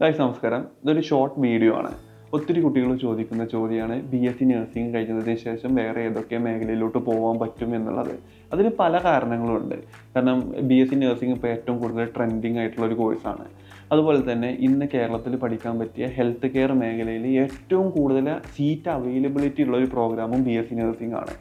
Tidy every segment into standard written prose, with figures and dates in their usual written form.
Guys നമസ്കാരം. ഇതൊരു short video ആണ്. ഒത്തിരി കുട്ടികൾ ചോദിക്കുന്ന ചോദ്യമാണ് BSc നഴ്സിംഗ് കഴിഞ്ഞതിന് ശേഷം വേറെ ഏതൊക്കെ മേഖലയിലോട്ട് പോകാൻ പറ്റും എന്നുള്ളത്. അതിന് പല കാരണങ്ങളുണ്ട്. കാരണം BSc നഴ്സിംഗ് ഇപ്പോൾ ഏറ്റവും കൂടുതൽ ട്രെൻഡിങ് ആയിട്ടുള്ള ഒരു കോഴ്സാണ്. അതുപോലെ തന്നെ ഇന്ന് കേരളത്തിൽ പഠിക്കാൻ പറ്റിയ ഹെൽത്ത് കെയർ മേഖലയിൽ ഏറ്റവും കൂടുതൽ സീറ്റ് അവൈലബിലിറ്റി ഉള്ള ഒരു പ്രോഗ്രാമും BSc നഴ്സിംഗ് ആണ്.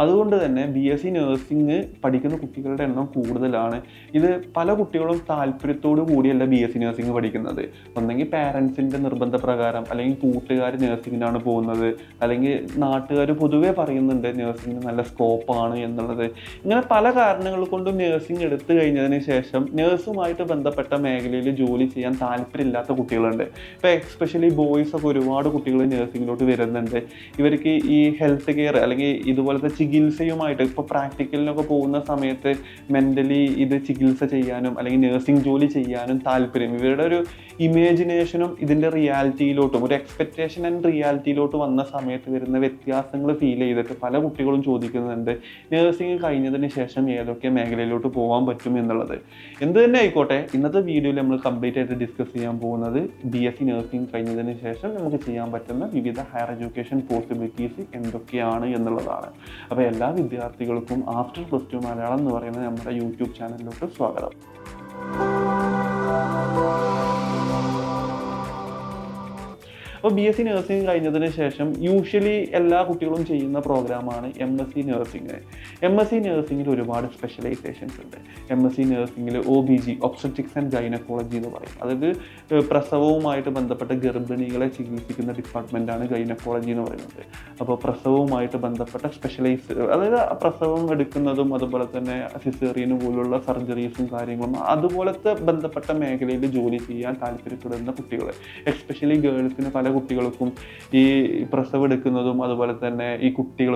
അതുകൊണ്ട് തന്നെ BSc നഴ്സിംഗ് പഠിക്കുന്ന കുട്ടികളുടെ എണ്ണം കൂടുതലാണ്. ഇത് പല കുട്ടികളും താല്പര്യത്തോടു കൂടിയല്ല BSc നഴ്സിംഗ് പഠിക്കുന്നത്. ഒന്നെങ്കിൽ പാരൻസിൻ്റെ നിർബന്ധപ്രകാരം, അല്ലെങ്കിൽ കൂട്ടുകാർ നഴ്സിങ്ങിനാണ് പോകുന്നത്, അല്ലെങ്കിൽ നാട്ടുകാർ പൊതുവേ പറയുന്നുണ്ട് നഴ്സിങ്ങിന് നല്ല സ്കോപ്പാണ് എന്നുള്ളത്. ഇങ്ങനെ പല കാരണങ്ങൾ കൊണ്ടും നഴ്സിംഗ് എടുത്തു കഴിഞ്ഞതിന് ശേഷം നഴ്സുമായിട്ട് ബന്ധപ്പെട്ട മേഖലയിൽ ജോലി ചെയ്യാൻ താല്പര്യമില്ലാത്ത കുട്ടികളുണ്ട്. ഇപ്പോൾ എസ്പെഷ്യലി ബോയ്സ് ഒക്കെ ഒരുപാട് കുട്ടികൾ നഴ്സിങ്ങിലോട്ട് വരുന്നുണ്ട്. ഇവർക്ക് ഈ ഹെൽത്ത് കെയർ അല്ലെങ്കിൽ ഇതുപോലത്തെ ചികിത്സയുമായിട്ട് ഇപ്പോൾ പ്രാക്ടിക്കലിനൊക്കെ പോകുന്ന സമയത്ത് മെൻ്റലി ഇത് ചികിത്സ ചെയ്യാനും അല്ലെങ്കിൽ നഴ്സിംഗ് ജോലി ചെയ്യാനും താല്പര്യം, ഇവരുടെ ഒരു ഇമാജിനേഷനും ഇതിൻ്റെ റിയാലിറ്റിയിലോട്ടും ഒരു എക്സ്പെക്റ്റേഷൻ ആൻഡ് റിയാലിറ്റിയിലോട്ട് വന്ന സമയത്ത് വരുന്ന വ്യത്യാസങ്ങൾ ഫീൽ ചെയ്തിട്ട് പല കുട്ടികളും ചോദിക്കുന്നുണ്ട് നഴ്സിംഗ് കഴിഞ്ഞതിന് ശേഷം ഏതൊക്കെ മേഖലയിലോട്ട് പോകാൻ പറ്റും എന്നുള്ളത്. എന്ത് തന്നെ ആയിക്കോട്ടെ, ഇന്നത്തെ വീഡിയോയിൽ നമ്മൾ കംപ്ലീറ്റ് ആയിട്ട് ഡിസ്കസ് ചെയ്യാൻ പോകുന്നത് BSc നഴ്സിംഗ് കഴിഞ്ഞതിന് ശേഷം നമുക്ക് ചെയ്യാൻ പറ്റുന്ന വിവിധ ഹയർ എഡ്യൂക്കേഷൻ പോസിബിലിറ്റീസ് എന്തൊക്കെയാണ് എന്നുള്ളതാണ്. അപ്പോൾ എല്ലാ വിദ്യാർത്ഥികൾക്കും ആഫ്റ്റർ പ്ലസ് ടു മലയാളം എന്ന് പറയുന്ന നമ്മുടെ യൂട്യൂബ് ചാനലിലോട്ട് സ്വാഗതം. അപ്പോൾ BSc നഴ്സിംഗ് കഴിഞ്ഞതിന് ശേഷം യൂഷ്വലി എല്ലാ കുട്ടികളും ചെയ്യുന്ന പ്രോഗ്രാമാണ് MSc നഴ്സിംഗ്. MSc നഴ്സിംഗിൽ ഒരുപാട് സ്പെഷ്യലൈസേഷൻസ് ഉണ്ട്. MSc നഴ്സിംഗിൽ OBG, obstetrics and gynaecology എന്ന് പറയും. അതായത് പ്രസവവുമായിട്ട് ബന്ധപ്പെട്ട ഗർഭിണികളെ ചികിത്സിക്കുന്ന ഡിപ്പാർട്ട്മെൻറ്റാണ് ഗൈനക്കോളജി എന്ന് പറയുന്നത്. അപ്പോൾ പ്രസവവുമായിട്ട് ബന്ധപ്പെട്ട അതായത് പ്രസവം എടുക്കുന്നതും അതുപോലെ തന്നെ സിസേറിയൻ പോലുള്ള സർജറീസും കാര്യങ്ങളും അതുപോലത്തെ ബന്ധപ്പെട്ട മേഖലയിൽ ജോലി ചെയ്യാൻ താല്പര്യപ്പെടുന്ന കുട്ടികൾ, എസ്പെഷ്യലി ഗേൾസിന് പല കുട്ടികൾക്കും ഈ പ്രസവം എടുക്കുന്നതും അതുപോലെ തന്നെ ഈ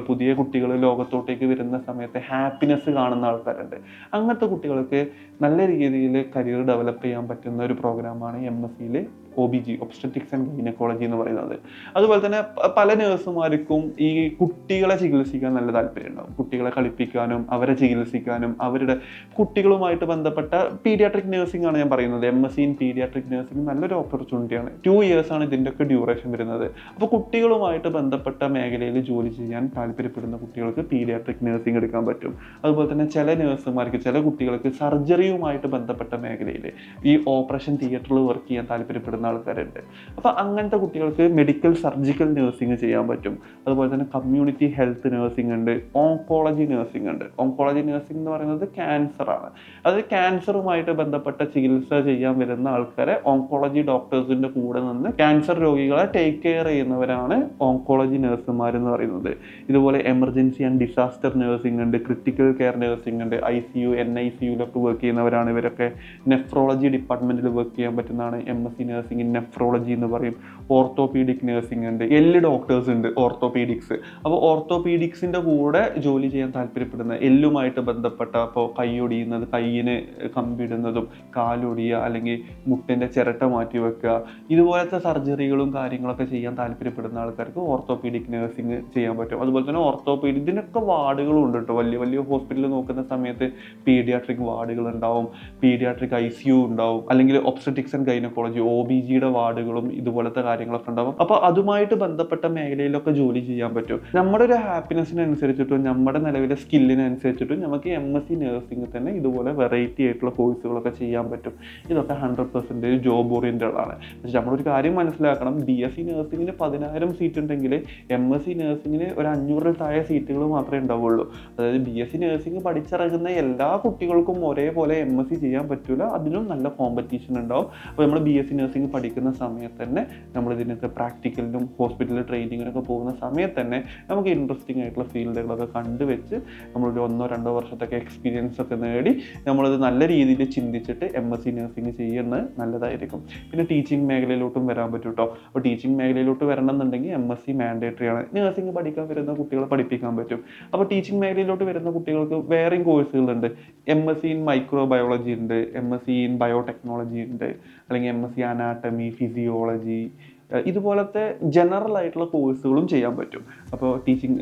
പുതിയ കുട്ടികൾ ലോകത്തോട്ടേക്ക് വരുന്ന സമയത്ത് ഹാപ്പിനെസ് കാണുന്ന ആൾക്കാരുണ്ട്. അങ്ങനത്തെ കുട്ടികൾക്ക് നല്ല രീതിയിൽ കരിയർ ഡെവലപ്പ് ചെയ്യാൻ പറ്റുന്ന ഒരു പ്രോഗ്രാമാണ് MScയിൽ OBG, ഒബ്സ്റ്ററ്റിക്സ് ആൻഡ് ഗൈനക്കോളജി എന്ന് പറയുന്നത്. അതുപോലെ തന്നെ പല നഴ്സുമാർക്കും ഈ കുട്ടികളെ ചികിത്സിക്കാൻ നല്ല താല്പര്യം ഉണ്ടാവും. കുട്ടികളെ കളിപ്പിക്കാനും അവരെ ചികിത്സിക്കാനും അവരുടെ കുട്ടികളുമായിട്ട് ബന്ധപ്പെട്ട പീഡിയാട്രിക് നഴ്സിംഗ് ആണ് ഞാൻ പറയുന്നത്. MSc ഇൻ പീഡിയാട്രിക് നഴ്സിംഗ് നല്ലൊരു ഓപ്പർച്യൂണിറ്റിയാണ്. 2 years ആണ് ഇതിൻ്റെയൊക്കെ ഡ്യൂറേഷൻ വരുന്നത്. അപ്പോൾ കുട്ടികളുമായിട്ട് ബന്ധപ്പെട്ട മേഖലയിൽ ജോലി ചെയ്യാൻ താല്പര്യപ്പെടുന്ന കുട്ടികൾക്ക് പീഡിയാട്രിക് നഴ്സിംഗ് എടുക്കാൻ പറ്റും. അതുപോലെ തന്നെ ചില നഴ്സുമാർക്ക്, ചില കുട്ടികൾക്ക് സർജറിയുമായിട്ട് ബന്ധപ്പെട്ട മേഖലയിൽ ഈ ഓപ്പറേഷൻ തിയേറ്ററിൽ വർക്ക് ചെയ്യാൻ താല്പര്യപ്പെടുന്ന ആൾക്കാരുണ്ട്. അപ്പോൾ അങ്ങനത്തെ കുട്ടികൾക്ക് മെഡിക്കൽ സർജിക്കൽ നഴ്സിംഗ് ചെയ്യാൻ പറ്റും. അതുപോലെ തന്നെ കമ്മ്യൂണിറ്റി ഹെൽത്ത് നഴ്സിംഗ് ഉണ്ട്, ഓങ്കോളജി നഴ്സിംഗ് ഉണ്ട്. ഓങ്കോളജി നഴ്സിംഗ് എന്ന് പറയുന്നത് ക്യാൻസറാണ്. അത് ക്യാൻസറുമായിട്ട് ബന്ധപ്പെട്ട ചികിത്സ ചെയ്യാൻ വരുന്ന ആൾക്കാരെ ഓങ്കോളജി ഡോക്ടേഴ്സിൻ്റെ കൂടെ നിന്ന് ക്യാൻസർ രോഗികളെ ടേക്ക് കെയർ ചെയ്യുന്നവരാണ് ഓങ്കോളജി നഴ്സുമാരെന്ന് പറയുന്നത്. ഇതുപോലെ എമർജൻസി ആൻഡ് ഡിസാസ്റ്റർ നഴ്സിംഗ് ഉണ്ട്, ക്രിട്ടിക്കൽ കെയർ നഴ്സിംഗ് ഉണ്ട്, ICU, NICUലൊക്കെ വർക്ക് ചെയ്യുന്നവരാണ് ഇവരൊക്കെ. നെഫ്രോളജി ഡിപ്പാർട്ട്മെൻറ്റിൽ വർക്ക് ചെയ്യാൻ പറ്റുന്നതാണ് MSc നഴ്സിംഗ് ഇൻ നെഫ്രോളജി എന്ന് പറയും. ഓർത്തോപീഡിക് നഴ്സിംഗ് ഉണ്ട്, ഡോക്ടേഴ്സ് ഉണ്ട്, ഓർത്തോപീഡിക്സ്. അപ്പോൾ ഓർത്തോപീഡിക്സിൻ്റെ കൂടെ ജോലി ചെയ്യാൻ താല്പര്യപ്പെടുന്ന എല്ലുമായിട്ട് ബന്ധപ്പെട്ട, അപ്പോൾ കൈയൊടിയുന്നത്, കയ്യിന് കമ്പിടുന്നതും, കാലൊടിയുക അല്ലെങ്കിൽ മുട്ടിൻ്റെ ചിരട്ട മാറ്റി വെക്കുക, ഇതുപോലത്തെ സർജറികളും കാര്യങ്ങളൊക്കെ ചെയ്യാൻ താല്പര്യപ്പെടുന്ന ആൾക്കാർക്ക് ഓർത്തോപീഡിക് നഴ്സിംഗ് ചെയ്യാൻ പറ്റും. അതുപോലെ തന്നെ ഇതിനൊക്കെ വാർഡുകളും ഉണ്ട് കേട്ടോ. വലിയ വലിയ ഹോസ്പിറ്റലിൽ നോക്കുന്ന സമയത്ത് പീഡിയാട്രിക് വാർഡുകൾ ഉണ്ടാവും, പീഡിയാട്രിക് ICU ഉണ്ടാവും, അല്ലെങ്കിൽ ഒബ്സ്റ്ററ്റിക്സ് ആൻഡ് ഗൈനക്കോളജി OBGയുടെ വാർഡുകളും ഇതുപോലത്തെ കാര്യങ്ങളൊക്കെ ഉണ്ടാവും. അപ്പോൾ അതുമായിട്ട് ബന്ധപ്പെട്ട മേഖലയിലൊക്കെ ജോലി ചെയ്യാൻ പറ്റും. നമ്മുടെ ഒരു ഹാപ്പിനെസ്സിനനുസരിച്ചിട്ടും നമ്മുടെ നിലവിലെ സ്കില്ലിനനുസരിച്ചിട്ടും നമുക്ക് MSc നഴ്സിംഗ് തന്നെ ഇതുപോലെ വെറൈറ്റി ആയിട്ടുള്ള കോഴ്സുകളൊക്കെ ചെയ്യാൻ പറ്റും. ഇതൊക്കെ 100% ജോബ് ഓറിയൻറ്റഡ് ആണ്. പക്ഷേ നമ്മളൊരു കാര്യം മനസ്സിലാക്കണം, BSc നഴ്സിംഗിന് 10,000 സീറ്റ് ഉണ്ടെങ്കിൽ MSc നഴ്സിംഗിന് ഒരു 500-ൽ താഴെ സീറ്റുകൾ മാത്രമേ ഉണ്ടാവുള്ളൂ. അതായത് BSc നഴ്സിംഗ് പഠിച്ചിറങ്ങുന്ന എല്ലാ കുട്ടികൾക്കും ഒരേപോലെ MSc ചെയ്യാൻ പറ്റില്ല. അതിനും നല്ല കോമ്പറ്റീഷൻ ഉണ്ടാവും. അപ്പോൾ നമ്മൾ BSc നഴ്സിംഗ് പഠിക്കുന്ന സമയത്ത് തന്നെ നമ്മളിതിനൊക്കെ പ്രാക്ടിക്കലിനും ഹോസ്പിറ്റൽ ട്രെയിനിങ്ങിനൊക്കെ പോകുന്ന സമയത്ത് തന്നെ നമുക്ക് ഇൻട്രസ്റ്റിംഗ് ആയിട്ടുള്ള ഫീൽഡുകളൊക്കെ കണ്ടുവെച്ച് നമ്മളൊരു 1-2 വർഷത്തൊക്കെ എക്സ്പീരിയൻസ് ഒക്കെ നേടി നമ്മളത് നല്ല രീതിയിൽ ചിന്തിച്ചിട്ട് MSc നഴ്സിംഗ് ചെയ്യുന്നത് നല്ലതായിരിക്കും. പിന്നെ ടീച്ചിങ് മേഖലയിലോട്ടും വരാൻ പറ്റും കേട്ടോ. അപ്പോൾ ടീച്ചിങ് മേഖലയിലോട്ട് വരണം എന്നുണ്ടെങ്കിൽ MSc മാൻഡേറ്ററി ആണ്. നഴ്സിംഗ് പഠിക്കാൻ വരുന്ന കുട്ടികളെ പഠിപ്പിക്കാൻ പറ്റും. അപ്പോൾ ടീച്ചിങ് മേഖലയിലോട്ട് വരുന്ന കുട്ടികൾക്ക് വേറെയും കോഴ്സുകളുണ്ട്. MSc ഇൻ മൈക്രോബയോളജി ഉണ്ട്, MSc ഇൻ ബയോടെക്നോളജി ഉണ്ട്, അല്ലെങ്കിൽ MSc അനാട്ടമി, ഫിസിയോളജി, ഇതുപോലത്തെ ജനറൽ ആയിട്ടുള്ള കോഴ്സുകളും ചെയ്യാൻ പറ്റും. അപ്പോൾ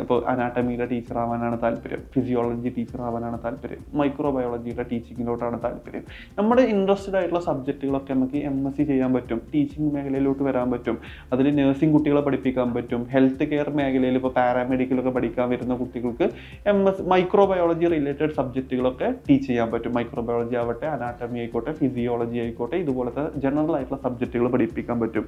ഇപ്പോൾ അനാട്ടമിയുടെ ടീച്ചർ ആവാനാണ് താല്പര്യം, ഫിസിയോളജി ടീച്ചർ ആവാനാണ് താല്പര്യം, മൈക്രോബയോളജിയുടെ ടീച്ചിങ്ങിലോട്ടാണ് താല്പര്യം, നമ്മുടെ ഇൻട്രസ്റ്റഡ് ആയിട്ടുള്ള സബ്ജക്റ്റുകളൊക്കെ നമുക്ക് MSc ചെയ്യാൻ പറ്റും. ടീച്ചിങ് മേഖലയിലോട്ട് വരാൻ പറ്റും. അതിൽ നഴ്സിംഗ് കുട്ടികളെ പഠിപ്പിക്കാൻ പറ്റും. ഹെൽത്ത് കെയർ മേഖലയിൽ ഇപ്പോൾ പാരാമെഡിക്കലൊക്കെ പഠിക്കാൻ വരുന്ന കുട്ടികൾക്ക് മൈക്രോബയോളജി റിലേറ്റഡ് സബ്ജക്റ്റുകളൊക്കെ ടീച്ച് ചെയ്യാൻ പറ്റും. മൈക്രോബയോളജി ആവട്ടെ, അനാട്ടമി ആയിക്കോട്ടെ, ഫിസിയോളജി ആയിക്കോട്ടെ, ഇതുപോലത്തെ ജനറൽ ആയിട്ടുള്ള സബ്ജക്റ്റുകൾ പഠിപ്പിക്കാൻ പറ്റും.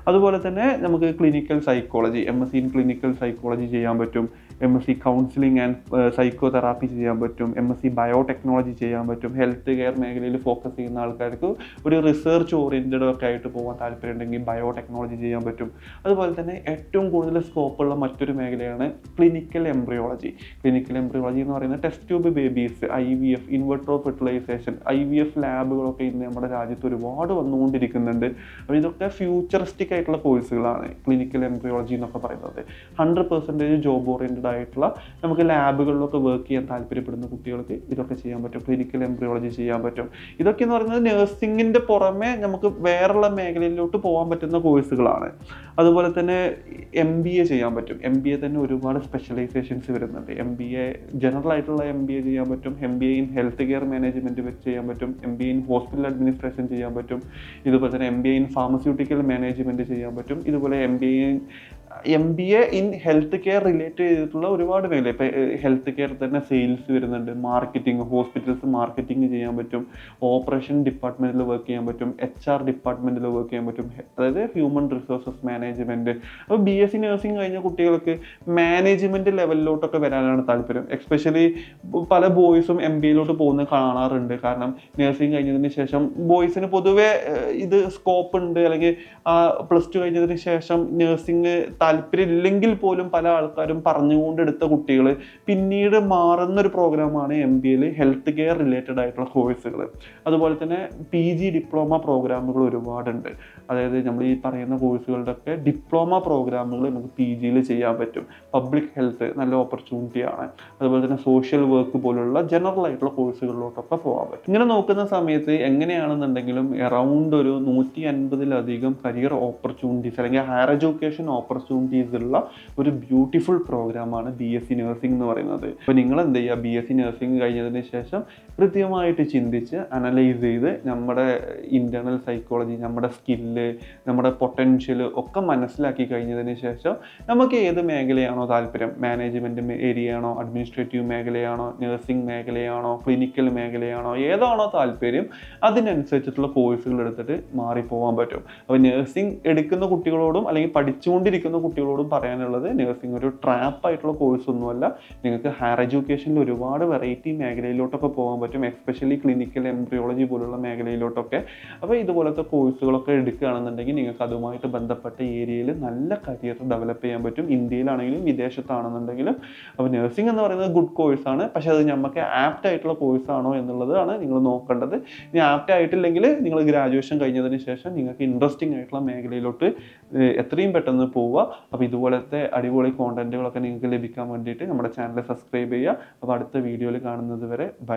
അതുപോലെ തന്നെ നമുക്ക് clinical psychology, MSc in clinical psychology ചെയ്യാൻ പറ്റും. MSc counselling and psycho therapy ചെയ്യാൻ പറ്റും. MSc ബയോടെക്നോളജി ചെയ്യാൻ പറ്റും. ഹെൽത്ത് കെയർ മേഖലയിൽ ഫോക്കസ് ചെയ്യുന്ന ആൾക്കാർക്ക് ഒരു റിസർച്ച് ഓറിയൻറ്റഡ് ഒക്കെ ആയിട്ട് പോകാൻ താല്പര്യം ഉണ്ടെങ്കിൽ ബയോടെക്നോളജി ചെയ്യാൻ പറ്റും. അതുപോലെ തന്നെ ഏറ്റവും കൂടുതൽ സ്കോപ്പുള്ള മറ്റൊരു മേഖലയാണ് ക്ലിനിക്കൽ എംബ്രിയോളജി. ക്ലിനിക്കൽ എംബ്രിയോളജി എന്ന് പറയുന്നത് test tube babies, IVF, in vitro fertilisation, IVF ലാബുകളൊക്കെ ഇന്ന് നമ്മുടെ രാജ്യത്ത് ഒരുപാട് വന്നുകൊണ്ടിരിക്കുന്നുണ്ട്. അപ്പോൾ ഇതൊക്കെ ഫ്യൂച്ചറിസ്റ്റിക് ആയിട്ടുള്ള കോഴ്സുകളാണ് ക്ലിനിക്കൽ എംബ്രിയോളജി എന്നൊക്കെ പറയുന്നത്. 100% ജോബ് ഓറിയൻറ്റഡ് ആയിട്ടുള്ള നമുക്ക് ലാബുകളിലൊക്കെ വർക്ക് ചെയ്യാൻ താല്പര്യപ്പെടുന്ന കുട്ടികൾക്ക് ഇതൊക്കെ ചെയ്യാൻ പറ്റും. ക്ലിനിക്കൽ എംബ്രിയോളജി ചെയ്യാൻ പറ്റും. ഇതൊക്കെ എന്ന് പറയുന്നത് നഴ്സിംഗിൻ്റെ പുറമെ നമുക്ക് വേറെയുള്ള മേഖലയിലോട്ട് പോകാൻ പറ്റുന്ന കോഴ്സുകളാണ്. അതുപോലെ തന്നെ MBA ചെയ്യാൻ പറ്റും. MBA തന്നെ ഒരുപാട് സ്പെഷ്യലൈസേഷൻസ് വരുന്നുണ്ട്. MBA ജനറൽ ആയിട്ടുള്ള MBA ചെയ്യാൻ പറ്റും. MBA in health care management വെച്ച് ചെയ്യാൻ പറ്റും. MBA ഇൻ ഹോസ്പിറ്റൽ അഡ്മിനിസ്ട്രേഷൻ ചെയ്യാൻ പറ്റും. ഇതുപോലെ തന്നെ MBA ഇൻ ഫാർമസ്യൂട്ടിക്കൽ മാനേജ്മെൻറ്റ് ചെയ്യാൻ പറ്റും. ഇതുപോലെ MBA in health care relate ചെയ്തിട്ടുള്ള ഒരുപാട് മേഖല. ഇപ്പോൾ ഹെൽത്ത് കെയർ തന്നെ സെയിൽസ് വരുന്നുണ്ട്, മാർക്കറ്റിംഗ്, ഹോസ്പിറ്റൽസ് മാർക്കറ്റിംഗ് ചെയ്യാൻ പറ്റും, ഓപ്പറേഷൻ ഡിപ്പാർട്ട്മെൻറ്റിൽ വർക്ക് ചെയ്യാൻ പറ്റും, HR ഡിപ്പാർട്ട്മെൻറ്റിൽ വർക്ക് ചെയ്യാൻ പറ്റും, അതായത് ഹ്യൂമൻ റിസോഴ്സസ് മാനേജ്മെൻറ്റ്. അപ്പോൾ BSc നഴ്സിംഗ് കഴിഞ്ഞ കുട്ടികൾക്ക് മാനേജ്മെൻറ്റ് ലെവലിലോട്ടൊക്കെ വരാനാണ് താല്പര്യം. എക്സ്പെഷ്യലി പല ബോയ്സും MBAയിലോട്ട് പോകുന്നത് കാണാറുണ്ട്. കാരണം നഴ്സിംഗ് കഴിഞ്ഞതിന് ശേഷം ബോയ്സിന് പൊതുവേ ഇത് സ്കോപ്പ് ഉണ്ട്, അല്ലെങ്കിൽ +2 കഴിഞ്ഞതിന് ശേഷം നഴ്സിംഗ് താല്പര്യം ഇല്ലെങ്കിൽ പോലും പല ആൾക്കാരും പറഞ്ഞുകൊണ്ടെടുത്ത കുട്ടികൾ പിന്നീട് മാറുന്നൊരു പ്രോഗ്രാമാണ് MBAയിൽ ഹെൽത്ത് കെയർ റിലേറ്റഡ് ആയിട്ടുള്ള കോഴ്സുകൾ. അതുപോലെ തന്നെ PG ഡിപ്ലോമ പ്രോഗ്രാമുകൾ ഒരുപാടുണ്ട്. അതായത് നമ്മൾ ഈ പറയുന്ന കോഴ്സുകളുടെ ഒക്കെ ഡിപ്ലോമ പ്രോഗ്രാമുകൾ നമുക്ക് PGയിൽ ചെയ്യാൻ പറ്റും. പബ്ലിക് ഹെൽത്ത് നല്ല ഓപ്പർച്യൂണിറ്റിയാണ്. അതുപോലെ തന്നെ സോഷ്യൽ വർക്ക് പോലുള്ള ജനറൽ ആയിട്ടുള്ള കോഴ്സുകളിലോട്ടൊക്കെ പോകാൻ പറ്റും. ഇങ്ങനെ നോക്കുന്ന സമയത്ത് എങ്ങനെയാണെന്നുണ്ടെങ്കിലും അറൗണ്ട് ഒരു 150-ലധികം കരിയർ ഓപ്പർച്യൂണിറ്റീസ് അല്ലെങ്കിൽ ഹയർ എഡ്യൂക്കേഷൻ ഓപ്പർച്യൂണിറ്റീസ് ഉള്ള ഒരു ബ്യൂട്ടിഫുൾ പ്രോഗ്രാമാണ് BSc നഴ്സിംഗ് എന്ന് പറയുന്നത്. അപ്പോൾ നിങ്ങൾ എന്ത് ചെയ്യുക, BSc നഴ്സിംഗ് കഴിഞ്ഞതിന് ശേഷം കൃത്യമായിട്ട് ചിന്തിച്ച് അനലൈസ് ചെയ്ത് നമ്മുടെ ഇൻറ്റേർണൽ സൈക്കോളജി, നമ്മുടെ സ്കില്ല്, നമ്മുടെ പൊട്ടൻഷ്യൽ ഒക്കെ മനസ്സിലാക്കി കഴിഞ്ഞതിന് ശേഷം നമുക്ക് ഏത് മേഖലയാണോ താല്പര്യം, മാനേജ്മെൻറ്റ് ഏരിയയാണോ, അഡ്മിനിസ്ട്രേറ്റീവ് മേഖലയാണോ, നഴ്സിംഗ് മേഖലയാണോ, ക്ലിനിക്കൽ മേഖലയാണോ, ഏതാണോ താല്പര്യം അതിനനുസരിച്ചിട്ടുള്ള കോഴ്സുകൾ എടുത്തിട്ട് മാറിപ്പോകാൻ പറ്റും. അപ്പോൾ നഴ്സിംഗ് എടുക്കുന്ന കുട്ടികളോടും അല്ലെങ്കിൽ പഠിച്ചുകൊണ്ടിരിക്കുന്ന കുട്ടികളോടും പറയാനുള്ളത്, നഴ്സിംഗ് ഒരു ട്രാപ്പായിട്ടുള്ള കോഴ്സൊന്നുമല്ല. നിങ്ങൾക്ക് ഹയർ എഡ്യൂക്കേഷനിൽ ഒരുപാട് വെറൈറ്റി മേഖലയിലോട്ടൊക്കെ പോകാൻ പറ്റും, എസ്പെഷ്യലി ക്ലിനിക്കൽ എംബ്രിയോളജി പോലുള്ള മേഖലയിലോട്ടൊക്കെ. അപ്പോൾ ഇതുപോലത്തെ കോഴ്സുകളൊക്കെ എടുക്കുകയാണെന്നുണ്ടെങ്കിൽ നിങ്ങൾക്ക് അതുമായിട്ട് ബന്ധപ്പെട്ട ഏരിയയിൽ നല്ല കരിയർ ഡെവലപ്പ് ചെയ്യാൻ പറ്റും, ഇന്ത്യയിലാണെങ്കിലും വിദേശത്താണെന്നുണ്ടെങ്കിലും. അപ്പോൾ നഴ്സിംഗ് എന്ന് പറയുന്നത് ഗുഡ് കോഴ്സാണ്, പക്ഷേ അത് നമുക്ക് ആപ്റ്റ് ആയിട്ടുള്ള കോഴ്സാണോ എന്നുള്ളതാണ് നിങ്ങൾ നോക്കേണ്ടത്. ഇനി ആപ്റ്റ് ആയിട്ടില്ലെങ്കിൽ നിങ്ങൾ ഗ്രാജുവേഷൻ കഴിഞ്ഞതിന് ശേഷം നിങ്ങൾക്ക് ഇൻട്രസ്റ്റിംഗ് ആയിട്ടുള്ള മേഖലയിലോട്ട് എത്രയും പെട്ടെന്ന് പോവുക. അപ്പോൾ ഇതുപോലത്തെ അടിപൊളി കോണ്ടന്റുകളൊക്കെ നിങ്ങൾക്ക് ലഭിക്കാൻ വേണ്ടിയിട്ട് നമ്മുടെ ചാനൽ സബ്സ്ക്രൈബ് ചെയ്യുക. അപ്പോൾ അടുത്ത വീഡിയോയിൽ കാണുന്നത് വരെ ബൈ.